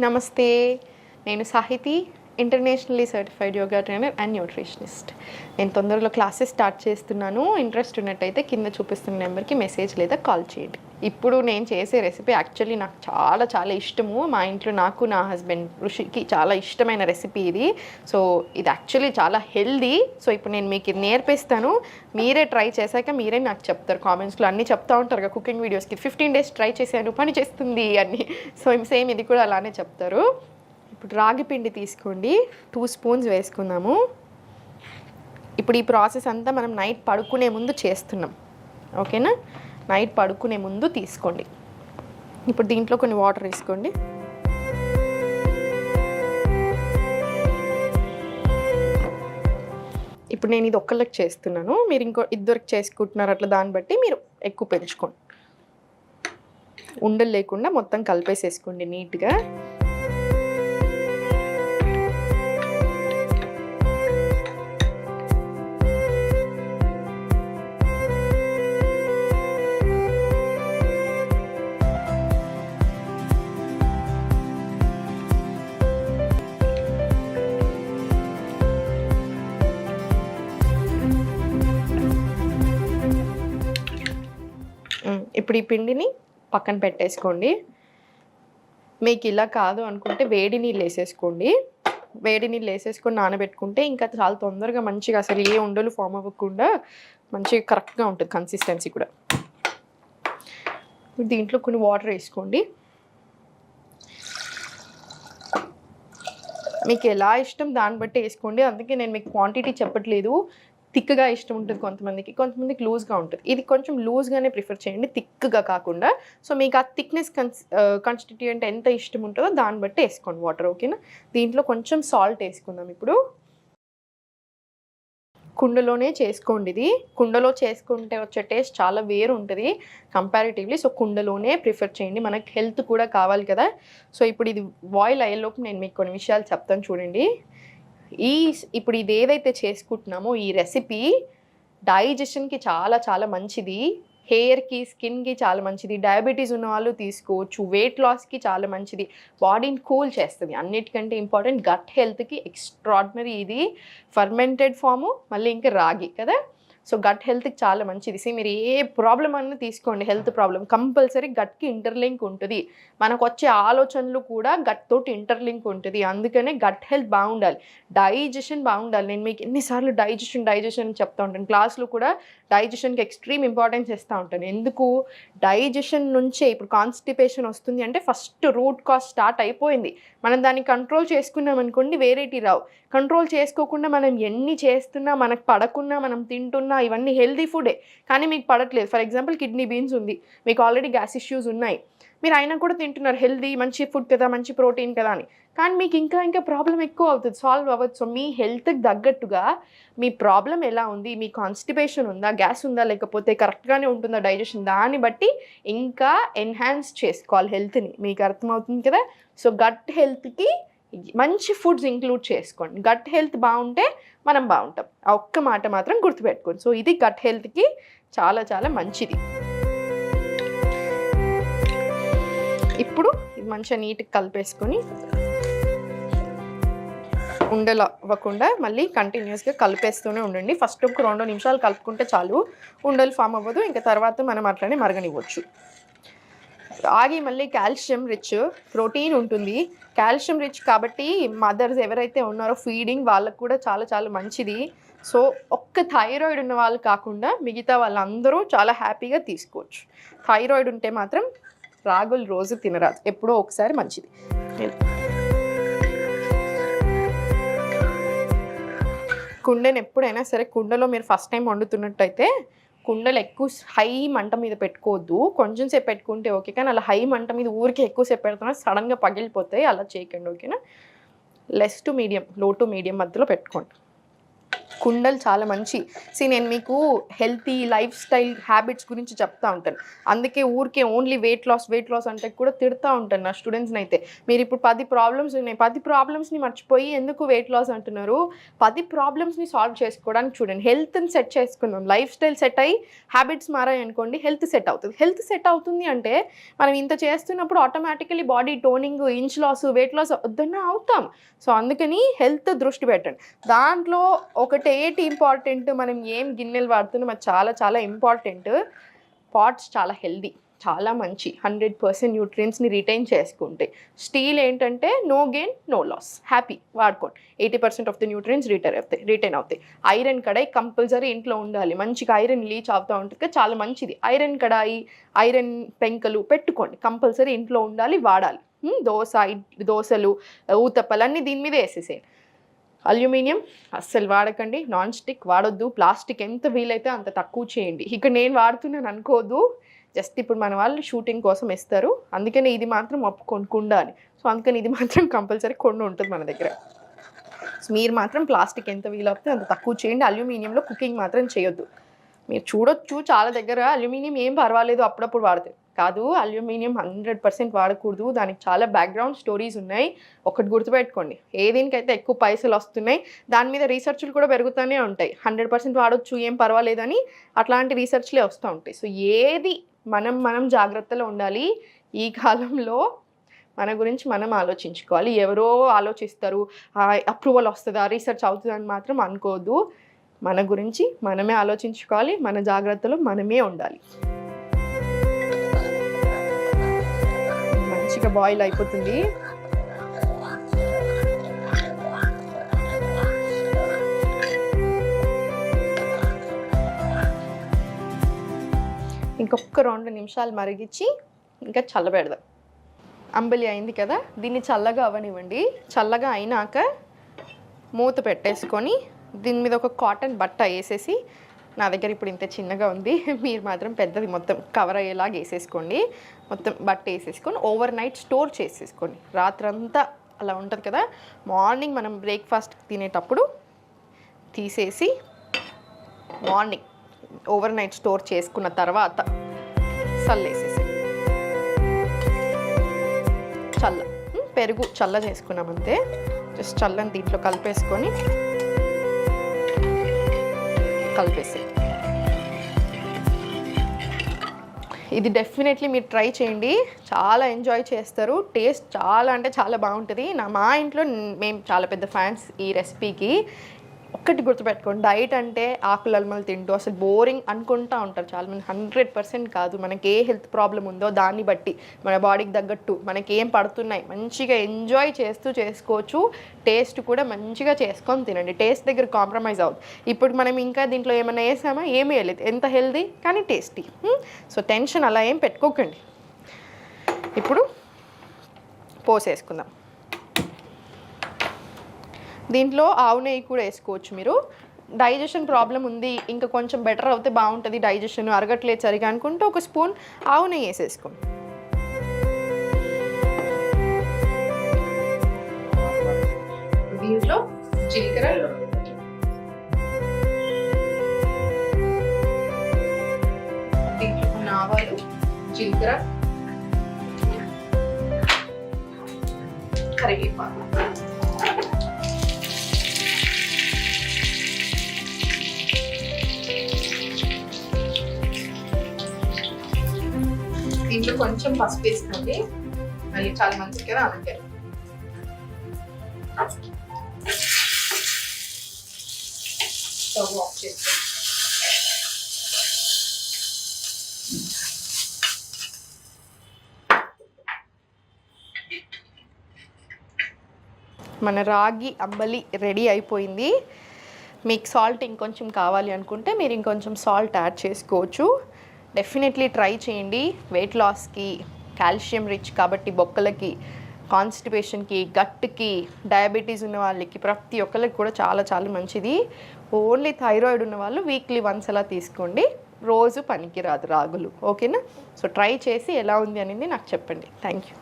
నమస్తే, నేను Sahithi, internationally certified yoga trainer and nutritionist. నేను తొందరలో క్లాసెస్ స్టార్ట్ చేస్తున్నాను. ఇంట్రెస్ట్ ఉన్నట్టయితే కింద చూపిస్తున్న నెంబర్కి మెసేజ్ లేదా కాల్ చేయండి. ఇప్పుడు నేను చేసే రెసిపీ యాక్చువల్లీ నాకు చాలా చాలా ఇష్టము. మా ఇంట్లో నాకు, నా హస్బెండ్ ఋషికి చాలా ఇష్టమైన రెసిపీ ఇది. సో ఇది యాక్చువల్లీ చాలా హెల్దీ. సో ఇప్పుడు నేను మీకు ఇది నేర్పిస్తాను. మీరే ట్రై చేశాక మీరే నాకు చెప్తారు. కామెంట్స్లో అన్నీ చెప్తా ఉంటారు కదా కుకింగ్ వీడియోస్కి, 15 days ట్రై చేశాను, పని చేస్తుంది అని. సో సేమ్ ఇది కూడా అలానే చెప్తారు. ఇప్పుడు రాగి పిండి తీసుకోండి, 2 spoons వేసుకుందాము. ఇప్పుడు ఈ ప్రాసెస్ అంతా మనం నైట్ పడుకునే ముందు చేస్తున్నాం, ఓకేనా? నైట్ పడుకునే ముందు తీసుకోండి. ఇప్పుడు దీంట్లో కొన్ని వాటర్ వేసుకోండి. ఇప్పుడు నేను ఇది ఒక్కళ్ళకి చేస్తున్నాను, మీరు ఇంకో ఇద్దరికి చేసుకుంటున్నారు, అట్లా దాన్ని బట్టి మీరు ఎక్కువ పెంచుకోండి. ఉండలు లేకుండా మొత్తం కలిపేసేసుకోండి నీట్గా. ఇప్పుడు ఈ పిండిని పక్కన పెట్టేసుకోండి. మీకు ఇలా కాదు అనుకుంటే వేడి నీళ్ళు వేసేసుకోండి. వేడి నీళ్ళు వేసేసుకొని నానబెట్టుకుంటే ఇంకా చాలా తొందరగా మంచిగా అసలు ఏ ఉండలు ఫామ్ అవ్వకుండా మంచిగా కరెక్ట్గా ఉంటుంది కన్సిస్టెన్సీ కూడా. దీంట్లో కొన్ని వాటర్ వేసుకోండి. మీకు ఎలా ఇష్టం దాన్ని బట్టి వేసుకోండి. అందుకే నేను మీకు క్వాంటిటీ చెప్పట్లేదు. థిక్గా ఇష్టం ఉంటుంది కొంతమందికి, కొంతమందికి లూజ్గా ఉంటుంది. ఇది కొంచెం లూజ్గానే ప్రిఫర్ చేయండి, థిక్గా కాకుండా. సో మీకు ఆ థిక్నెస్ కాన్స్టిట్యూయెంట్ ఎంత ఇష్టం ఉంటుందో దాన్ని బట్టి వేసుకోండి వాటర్, ఓకేనా? దీంట్లో కొంచెం సాల్ట్ వేసుకుందాం. ఇప్పుడు కుండలోనే చేసుకోండి. ఇది కుండలో చేసుకుంటే వచ్చే టేస్ట్ చాలా వేరు ఉంటుంది కంపారిటివ్లీ. సో కుండలోనే ప్రిఫర్ చేయండి, మనకి హెల్త్ కూడా కావాలి కదా. సో ఇప్పుడు ఇది బాయిల్ అయ్యేలోపు నేను మీకు కొన్ని విషయాలు చెప్తాను చూడండి. ఇప్పుడు ఇది ఏదైతే చేసుకుంటున్నామో ఈ రెసిపీ డైజెషన్కి చాలా చాలా మంచిది, హెయిర్కి, స్కిన్కి చాలా మంచిది, డయాబెటీస్ ఉన్న వాళ్ళు తీసుకోవచ్చు, వెయిట్ లాస్కి చాలా మంచిది, బాడీని కూల్ చేస్తుంది. అన్నిటికంటే ఇంపార్టెంట్ గట్ హెల్త్కి ఎక్స్ట్రాడినరీ ఇది. ఫర్మెంటెడ్ ఫాము, మళ్ళీ ఇంకా రాగి కదా. సో గట్ హెల్త్కి చాలా మంచిది. మీరు ఏ ప్రాబ్లం అన్నా తీసుకోండి, హెల్త్ ప్రాబ్లం కంపల్సరీ గట్కి ఇంటర్లింక్ ఉంటుంది. మనకు వచ్చే ఆలోచనలు కూడా గట్ తోటి ఇంటర్లింక్ ఉంటుంది. అందుకనే గట్ హెల్త్ బాగుండాలి, డైజెషన్ బాగుండాలి. నేను మీకు ఎన్నిసార్లు డైజెషన్ చెప్తా ఉంటాను, క్లాస్లో కూడా డైజెషన్కి ఎక్స్ట్రీమ్ ఇంపార్టెన్స్ ఇస్తూ ఉంటాను. ఎందుకు? డైజెషన్ నుంచే ఇప్పుడు కాన్స్టిపేషన్ వస్తుంది అంటే ఫస్ట్ రూట్ కాజ్ స్టార్ట్ అయిపోయింది. మనం దాన్ని కంట్రోల్ చేసుకున్నాం అనుకోండి, వేరేటి రావు. కంట్రోల్ చేసుకోకుండా మనం ఎన్ని చేస్తున్నా, మనకు పడకున్నా, మనం తింటున్నా, ఇవన్నీ హెల్దీ ఫుడే కానీ మీకు పడట్లేదు. ఫర్ ఎగ్జాంపుల్ కిడ్నీ బీన్స్ ఉంది, మీకు ఆల్రెడీ గ్యాస్ ఇష్యూస్ ఉన్నాయి, మీరు అయినా కూడా తింటున్నారు, హెల్దీ మంచి ఫుడ్ కదా, మంచి ప్రోటీన్ కదా అని, కానీ మీకు ఇంకా ప్రాబ్లం ఎక్కువ అవుతుంది, సాల్వ్ అవ్వదు. సో మీ హెల్త్కి తగ్గట్టుగా మీ ప్రాబ్లం ఎలా ఉంది, మీ కాన్స్టిపేషన్ ఉందా, గ్యాస్ ఉందా, లేకపోతే కరెక్ట్గానే ఉంటుందా డైజెషన్, దాన్ని బట్టి ఇంకా ఎన్హాన్స్ చేసుకోవాలి హెల్త్ని. మీకు అర్థమవుతుంది కదా. సో గట్ హెల్త్కి మంచి ఫుడ్స్ ఇంక్లూడ్ చేసుకోండి. గట్ హెల్త్ బాగుంటే మనం బాగుంటాం, ఆ ఒక్క మాట మాత్రం గుర్తుపెట్టుకోండి. సో ఇది గట్ హెల్త్కి చాలా చాలా మంచిది. ఇప్పుడు ఇది మంచిగా నీట్గా కలిపేసుకొని ఉండలు అవ్వకుండా మళ్ళీ కంటిన్యూస్గా కలిపేస్తూనే ఉండండి. ఫస్ట్ ఒక 2 నిమిషాలు కలుపుకుంటే చాలు, ఉండలు ఫామ్ అవ్వదు. ఇంకా తర్వాత మనం అట్లనే మరగనివ్వచ్చు. రాగి మళ్ళీ కాల్షియం రిచ్, ప్రోటీన్ ఉంటుంది, కాల్షియం రిచ్ కాబట్టి మదర్స్ ఎవరైతే ఉన్నారో ఫీడింగ్ వాళ్ళకు కూడా చాలా చాలా మంచిది. సో ఒక్క థైరాయిడ్ ఉన్న వాళ్ళు కాకుండా మిగతా వాళ్ళందరూ చాలా హ్యాపీగా తీసుకోవచ్చు. థైరాయిడ్ ఉంటే మాత్రం రాగులు రోజు తినరాదు, ఎప్పుడో ఒకసారి మంచిది. కుండను ఎప్పుడైనా సరే, కుండలో మీరు ఫస్ట్ టైం వండుతున్నట్టయితే కుండలు ఎక్కువ హై మంట మీద పెట్టుకోవద్దు, కొంచెం సేపు పెట్టుకుంటే ఓకే. కానీ అలా హై మంట మీద ఊరికి ఎక్కువసేపు పెడుతున్నా సడన్గా పగిలిపోతాయి, అలా చేయకండి, ఓకేనా? లెస్ టు మీడియం, లో టు మీడియం మధ్యలో పెట్టుకోండి. కుండలు చాలా మంచి. నేను మీకు హెల్తీ లైఫ్ స్టైల్ హ్యాబిట్స్ గురించి చెప్తా ఉంటాను. అందుకే ఊరికే ఓన్లీ వెయిట్ లాస్ అంటే కూడా తిడతా ఉంటాను నా స్టూడెంట్స్ని అయితే. మీరు ఇప్పుడు 10 ప్రాబ్లమ్స్ ఉన్నాయి, 10 ప్రాబ్లమ్స్ని మర్చిపోయి ఎందుకు వెయిట్ లాస్ అంటున్నారు? 10 ప్రాబ్లమ్స్ని సాల్వ్ చేసుకోవడానికి చూడండి. హెల్త్ని సెట్ చేసుకుందాం. లైఫ్ స్టైల్ సెట్ అయ్యి హ్యాబిట్స్ మారాయి అనుకోండి, హెల్త్ సెట్ అవుతుంది. హెల్త్ సెట్ అవుతుంది అంటే మనం ఇంత చేస్తున్నప్పుడు automatically body toning, inch loss, weight loss వద్దన్నా అవుతాం. సో అందుకని హెల్త్ దృష్టి పెట్టండి. దాంట్లో ఒకటి ఏంటి ఇంపార్టెంట్, మనం ఏం గిన్నెలు వాడుతున్నాం అది చాలా చాలా ఇంపార్టెంట్. పాట్స్ చాలా హెల్దీ, చాలా మంచి, 100% న్యూట్రియన్స్ని రిటైన్ చేసుకుంటాయి. స్టీల్ ఏంటంటే no gain no loss, happy వాడుకోండి. 80% ఆఫ్ ది న్యూట్రియన్స్ రిటైన్ అవుతాయి. ఐరన్ కడాయి కంపల్సరీ ఇంట్లో ఉండాలి. మంచిగా ఐరన్ లీచ్ అవుతూ ఉంటుంది, చాలా మంచిది. ఐరన్ కడాయి, ఐరన్ పెంకలు పెట్టుకోండి, కంపల్సరీ ఇంట్లో ఉండాలి, వాడాలి. దోశలు, ఊతప్పలు అన్నీ దీని మీద వేసేసేయండి. అల్యూమినియం అస్సలు వాడకండి, నాన్ స్టిక్ వాడొద్దు, ప్లాస్టిక్ ఎంత వీలైతే అంత తక్కువ చేయండి. ఇక్కడ నేను వాడుతున్నాను అనుకోదు, జస్ట్ ఇప్పుడు మన వాళ్ళు షూటింగ్ కోసం ఇస్తారు, అందుకని ఇది మాత్రం కుండ అని. సో అందుకని ఇది మాత్రం కంపల్సరీ కొండ ఉంటుంది మన దగ్గర. సో మీరు మాత్రం ప్లాస్టిక్ ఎంత వీలవుతే అంత తక్కువ చేయండి. అల్యూమినియంలో కుకింగ్ మాత్రం చేయొద్దు. మీరు చూడొచ్చు చాలా దగ్గర అల్యూమినియం ఏం పర్వాలేదు అప్పుడప్పుడు వాడితే, కాదు అల్యూమినియం 100% వాడకూడదు. దానికి చాలా బ్యాక్గ్రౌండ్ స్టోరీస్ ఉన్నాయి. ఒకటి గుర్తుపెట్టుకోండి, ఏదేనికైతే ఎక్కువ పైసలు వస్తున్నాయి దాని మీద రీసెర్చ్లు కూడా పెరుగుతూనే ఉంటాయి. 100% వాడొచ్చు ఏం పర్వాలేదని అట్లాంటి రీసెర్చ్లే వస్తూ ఉంటాయి. సో ఏది మనం జాగ్రత్తలో ఉండాలి. ఈ కాలంలో మన గురించి మనం ఆలోచించుకోవాలి. ఎవరో ఆలోచిస్తారు, అప్రూవల్ వస్తుందా, రీసెర్చ్ అవుతుందని మాత్రం అనుకోవద్దు. మన గురించి మనమే ఆలోచించుకోవాలి, మన జాగ్రత్తలో మనమే ఉండాలి. మంచిగా బాయిల్ అయిపోతుంది. ఇంకొక 2 నిమిషాలు మరిగించి ఇంకా చల్లబెడదాం. అంబలి అయింది కదా, దీన్ని చల్లగా అవ్వనివ్వండి. చల్లగా అయినాక మూత పెట్టేసుకొని దీని మీద ఒక కాటన్ బట్ట వేసేసి, నా దగ్గర ఇప్పుడు ఇంత చిన్నగా ఉంది, మీరు మాత్రం పెద్దది మొత్తం కవర్ అయ్యేలాగా వేసేసుకోండి. మొత్తం బట్ట వేసేసుకొని ఓవర్ నైట్ స్టోర్ చేసేసుకోండి. రాత్రంతా అలా ఉంటుంది కదా, మార్నింగ్ మనం బ్రేక్ఫాస్ట్ తినేటప్పుడు తీసేసి మార్నింగ్ ఓవర్ నైట్ స్టోర్ చేసుకున్న తర్వాత చల్లేసేసి, పెరుగు చల్ల చేసుకున్నామంతే. జస్ట్ చల్లని దీంట్లో కలిపేసి ఇది డెఫినెట్లీ మీరు ట్రై చేయండి, చాలా ఎంజాయ్ చేస్తారు. టేస్ట్ చాలా అంటే చాలా బాగుంటుంది. మా ఇంట్లో మేము చాలా పెద్ద ఫ్యాన్స్ ఈ రెసిపీకి. ఒక్కటి గుర్తుపెట్టుకోండి, డైట్ అంటే ఆకులు అల్మలు తింటూ అసలు బోరింగ్ అనుకుంటూ ఉంటారు చాలామంది. 100% కాదు. మనకి ఏ హెల్త్ ప్రాబ్లం ఉందో దాన్ని బట్టి మన బాడీకి తగ్గట్టు మనకి ఏం పడుతున్నాయి మంచిగా ఎంజాయ్ చేస్తూ చేసుకోవచ్చు. టేస్ట్ కూడా మంచిగా చేసుకొని తినండి. టేస్ట్ దగ్గర కాంప్రమైజ్ అవుతుంది. ఇప్పుడు మనం ఇంకా దీంట్లో ఏమైనా వేసామా, ఏమీ వేయలేదు, ఎంత హెల్దీ కానీ టేస్టీ. సో టెన్షన్ అలా ఏం పెట్టుకోకండి. ఇప్పుడు పోసేసుకుందాం. దీంట్లో ఆవు నెయ్యి కూడా వేసుకోవచ్చు మీరు. డైజెషన్ ప్రాబ్లం ఉంది, ఇంకా కొంచెం బెటర్ అవుతే బాగుంటుంది, డైజెషన్ అరగట్లేదు సరిగా అనుకుంటే ఒక స్పూన్ ఆవు నెయ్యి వేసేసుకోండి. దీంట్లో జీలకర్ర, దీంట్లో ఆవాలు, జీలకర్ర, కరివేపాకు, దీంట్లో కొంచెం పసుపు వేసుకోండి, మరి చాలా మంచిది కదా అందుకే. స్టవ్ ఆఫ్ చేసి మన రాగి అంబలి రెడీ అయిపోయింది. మీకు సాల్ట్ ఇంకొంచెం కావాలి అనుకుంటే మీరు ఇంకొంచెం సాల్ట్ యాడ్ చేసుకోవచ్చు. డెఫినెట్లీ ట్రై చేయండి. వెయిట్ లాస్కి, కాల్షియం రిచ్ కాబట్టి బొక్కలకి, కాన్స్టిపేషన్కి, గట్కి, డయాబెటీస్ ఉన్న వాళ్ళకి, ప్రతి ఒక్కరికి కూడా చాలా చాలా మంచిది. ఓన్లీ థైరాయిడ్ ఉన్న వాళ్ళు వీక్లీ వన్స్ అలా తీసుకోండి, రోజు పనికిరాదు రాగులు. ఓకేనా? సో ట్రై చేసి ఎలా ఉంది అనేది నాకు చెప్పండి. Thank you.